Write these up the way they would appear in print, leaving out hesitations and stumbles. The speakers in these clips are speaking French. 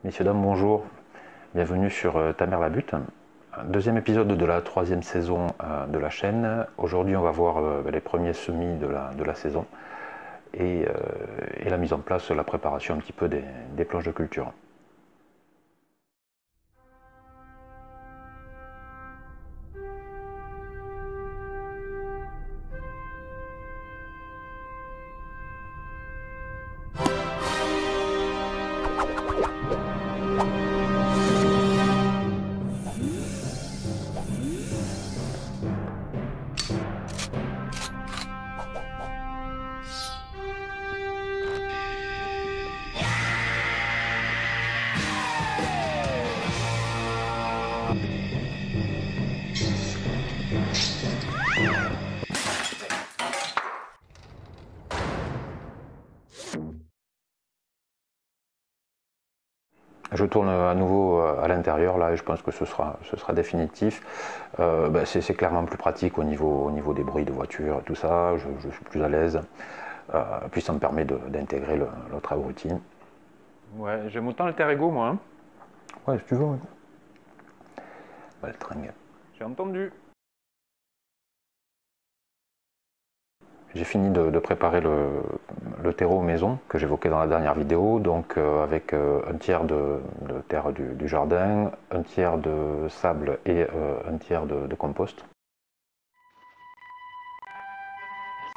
Messieurs, dames, bonjour. Bienvenue sur Ta mère la butte. Deuxième épisode de la troisième saison de la chaîne. Aujourd'hui, on va voir les premiers semis de la saison et la mise en place, la préparation un petit peu des planches de culture. Je tourne à nouveau à l'intérieur là et je pense que ce sera définitif. C'est clairement plus pratique au niveau des bruits de voiture et tout ça, je suis plus à l'aise. Puis ça me permet d'intégrer le travail routine. Ouais, j'aime autant le Terrego moi. Ouais, si tu veux. Ouais. Le tringue. J'ai entendu. J'ai fini de préparer le terreau maison que j'évoquais dans la dernière vidéo, donc avec un tiers de terre du jardin, un tiers de sable et un tiers de compost.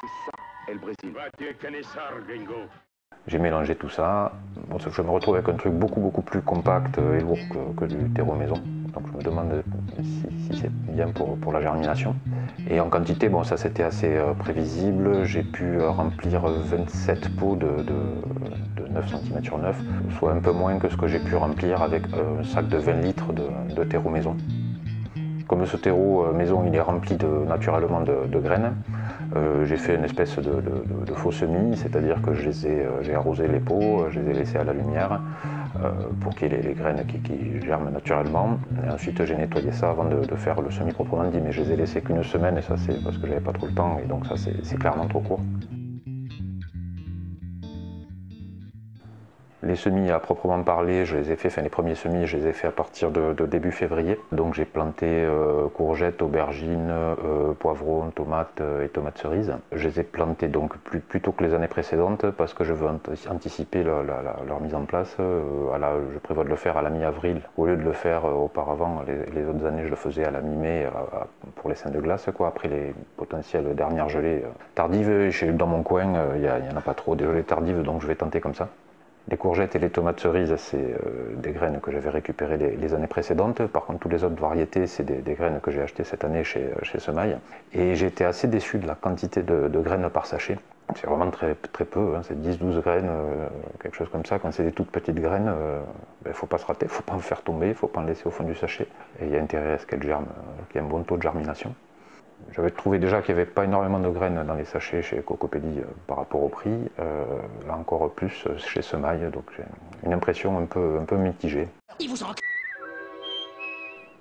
C'est ça, el Brésil. J'ai mélangé tout ça. Bon, je me retrouve avec un truc beaucoup plus compact et lourd que du terreau maison. Donc je me demande si c'est bien pour la germination. Et en quantité, bon, ça c'était assez prévisible. J'ai pu remplir 27 pots de 9 cm sur 9, soit un peu moins que ce que j'ai pu remplir avec un sac de 20 litres de terreau maison. Comme ce terreau maison il est rempli naturellement de graines, j'ai fait une espèce de faux semis, c'est-à-dire que j'ai arrosé les pots, je les ai laissés à la lumière pour qu'il y ait les graines qui germent naturellement. Et ensuite j'ai nettoyé ça avant de faire le semis proprement dit, mais je les ai laissés qu'une semaine et ça c'est parce que j'avais pas trop le temps et donc ça c'est clairement trop court. Les semis à proprement parler, je les ai fait, les premiers semis, je les ai fait à partir de début février. Donc j'ai planté courgettes, aubergines, poivrons, tomates et tomates cerises. Je les ai plantés donc plus tôt que les années précédentes parce que je veux anticiper leur mise en place. Je prévois de le faire à la mi-avril au lieu de le faire auparavant. Les autres années, je le faisais à la mi-mai pour les seins de glace, quoi, après les potentielles dernières gelées tardives. Dans mon coin, il n'y en a pas trop de gelées tardives, donc je vais tenter comme ça. Les courgettes et les tomates cerises, c'est des graines que j'avais récupérées les années précédentes. Par contre, toutes les autres variétés, c'est des graines que j'ai achetées cette année chez Semaille. Et j'ai été assez déçu de la quantité de graines par sachet. C'est vraiment très peu, hein, c'est 10-12 graines, quelque chose comme ça. Quand c'est des toutes petites graines, il ne faut pas se rater, il ne faut pas en faire tomber, il ne faut pas en laisser au fond du sachet. Et il y a intérêt à ce qu'elles germent, qu'il y ait un bon taux de germination. J'avais trouvé déjà qu'il n'y avait pas énormément de graines dans les sachets chez Cocopédie par rapport au prix. Là encore plus chez Semaille, donc j'ai une impression un peu mitigée.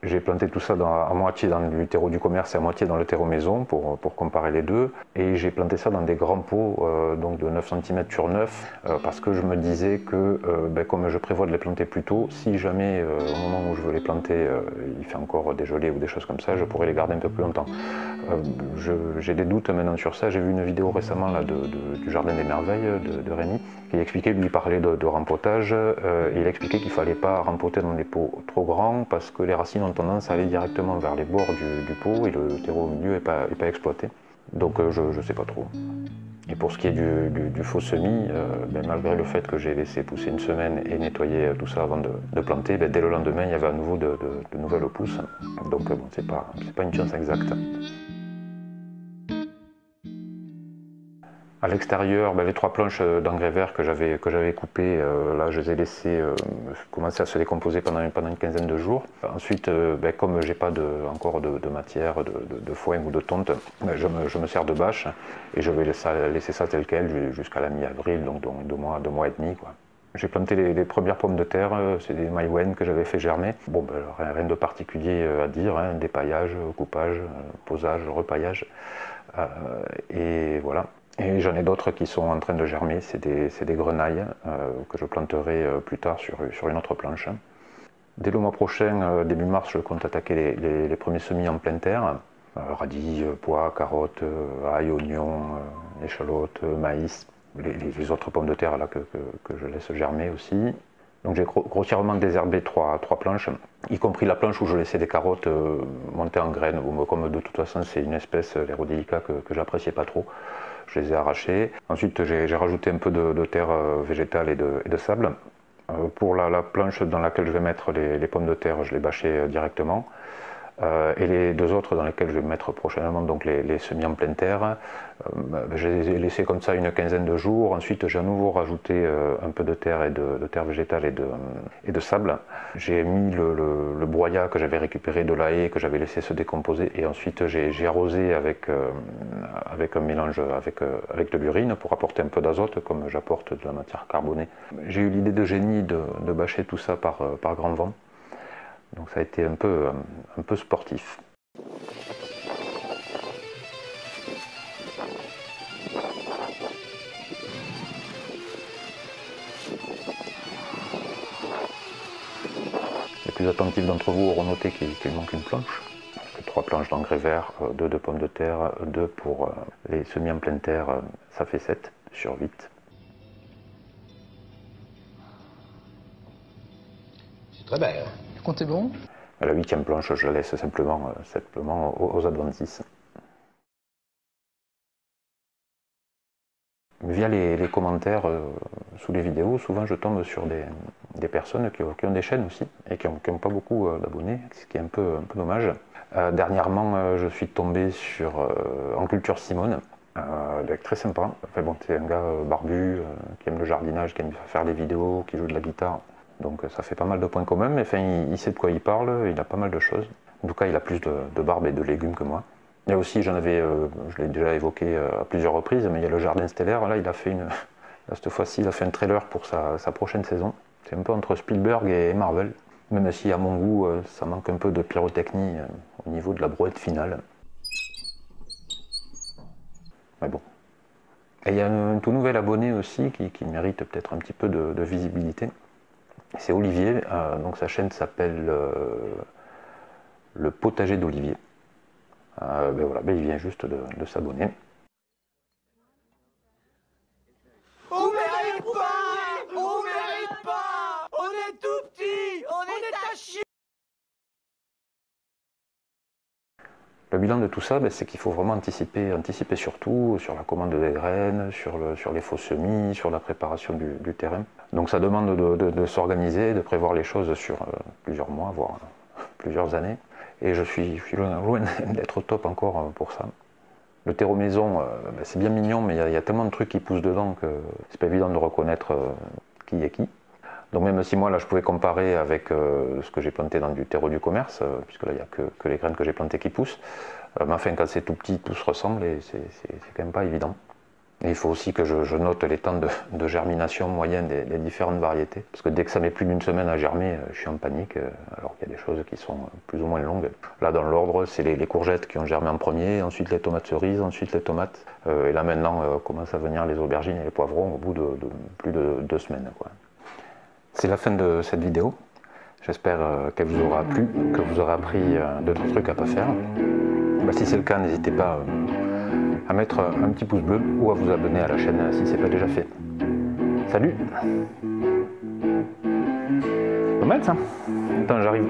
J'ai planté tout ça à moitié dans le terreau du commerce et à moitié dans le terreau maison pour comparer les deux. Et j'ai planté ça dans des grands pots donc de 9 cm sur 9 parce que je me disais que comme je prévois de les planter plus tôt, si jamais au moment où je veux les planter il fait encore des gelées ou des choses comme ça, je pourrais les garder un peu plus longtemps. J'ai des doutes maintenant sur ça. J'ai vu une vidéo récemment là, du Jardin des Merveilles de Rémi qui expliquait, lui parlait de rempotage et il expliquait qu'il ne fallait pas rempoter dans des pots trop grands parce que les racines ont tendance à aller directement vers les bords du pot et le terreau au milieu n'est pas exploité. Donc je ne sais pas trop. Et pour ce qui est du faux semis, malgré le fait que j'ai laissé pousser une semaine et nettoyer tout ça avant de planter, dès le lendemain il y avait à nouveau de nouvelles pousses. Donc bon, c'est pas une science exacte. À l'extérieur, les 3 planches d'engrais vert que j'avais coupées, là je les ai laissées commencer à se décomposer pendant une quinzaine de jours. Ensuite, comme j'ai pas encore de matière, de foin ou de tonte, je me sers de bâche et je vais laisser ça tel quel jusqu'à la mi-avril, donc 2 mois et demi, quoi. J'ai planté les premières pommes de terre, c'est des maïwennes que j'avais fait germer. Bon, rien de particulier à dire, hein, dépaillage, coupage, posage, repaillage, et voilà. Et j'en ai d'autres qui sont en train de germer, c'est des grenailles que je planterai plus tard sur une autre planche. Dès le mois prochain, début mars, je compte attaquer les premiers semis en pleine terre. Radis, pois, carottes, ail, oignons, échalotes, maïs, les autres pommes de terre là, que je laisse germer aussi. Donc j'ai grossièrement désherbé trois planches, y compris la planche où je laissais des carottes montées en graines. Comme de toute façon c'est une espèce, les rhodéica, que j'appréciais pas trop, je les ai arrachées. Ensuite j'ai rajouté un peu de terre végétale et de sable. Pour la planche dans laquelle je vais mettre les pommes de terre, je les bâchais directement. Et les deux autres dans lesquels je vais mettre prochainement, donc les semis en pleine terre, je les ai laissés comme ça une quinzaine de jours. Ensuite j'ai à nouveau rajouté un peu de terre et de terre végétale et de sable. J'ai mis le broyat que j'avais récupéré de la haie, que j'avais laissé se décomposer, et ensuite j'ai arrosé avec un mélange avec de l'urine pour apporter un peu d'azote comme j'apporte de la matière carbonée. J'ai eu l'idée de génie de bâcher tout ça par grand vent. Donc ça a été un peu sportif. Les plus attentifs d'entre vous auront noté qu'il manque une planche. 3 planches d'engrais vert, 2 de pommes de terre, 2 pour les semis en pleine terre, ça fait 7 sur 8. C'est très bien. Comptez bon. La 8e planche, je la laisse simplement aux adventices. Via les commentaires sous les vidéos, souvent je tombe sur des personnes qui ont des chaînes aussi et qui n'ont pas beaucoup d'abonnés, ce qui est un peu dommage. Dernièrement, je suis tombé sur Enculture Simone, très sympa. Enfin bon, c'est un gars barbu qui aime le jardinage, qui aime faire des vidéos, qui joue de la guitare. Donc ça fait pas mal de points communs, mais enfin, il sait de quoi il parle, il a pas mal de choses. En tout cas, il a plus de barbe et de légumes que moi. Il y a aussi, je l'ai déjà évoqué à plusieurs reprises, mais il y a le Jardin Stellaire. Là, cette fois-ci, il a fait un trailer pour sa prochaine saison. C'est un peu entre Spielberg et Marvel, même si à mon goût, ça manque un peu de pyrotechnie au niveau de la brouette finale. Mais bon. Et il y a un tout nouvel abonné aussi qui mérite peut-être un petit peu de visibilité. C'est Olivier, donc sa chaîne s'appelle Le Potager d'Olivier. Il vient juste de s'abonner. On mérite pas! On mérite pas! On est tout petit! On est à chier! Le bilan de tout ça, c'est qu'il faut vraiment anticiper surtout sur la commande des graines, sur les faux semis, sur la préparation du terrain. Donc ça demande de s'organiser, de prévoir les choses sur plusieurs mois, voire plusieurs années. Et je suis loin d'être au top encore pour ça. Le terreau maison, c'est bien mignon, mais il y a tellement de trucs qui poussent dedans que c'est pas évident de reconnaître qui est qui. Donc même si moi là je pouvais comparer avec ce que j'ai planté dans du terreau du commerce, puisque là il n'y a que les graines que j'ai plantées qui poussent, mais enfin quand c'est tout petit tout se ressemble et c'est quand même pas évident. Et il faut aussi que je note les temps de germination moyenne des différentes variétés, parce que dès que ça met plus d'une semaine à germer, je suis en panique, alors qu'il y a des choses qui sont plus ou moins longues. Là dans l'ordre, c'est les courgettes qui ont germé en premier, ensuite les tomates cerises, ensuite les tomates, et là maintenant commencent à venir les aubergines et les poivrons au bout de plus de 2 semaines, quoi. C'est la fin de cette vidéo. J'espère qu'elle vous aura plu, que vous aurez appris 2-3 trucs à ne pas faire. Si c'est le cas, n'hésitez pas à mettre un petit pouce bleu ou à vous abonner à la chaîne si ce n'est pas déjà fait. Salut! Pas mal ça? Attends, j'arrive.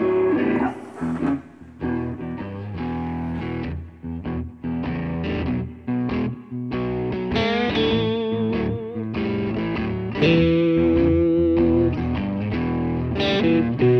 Thank you.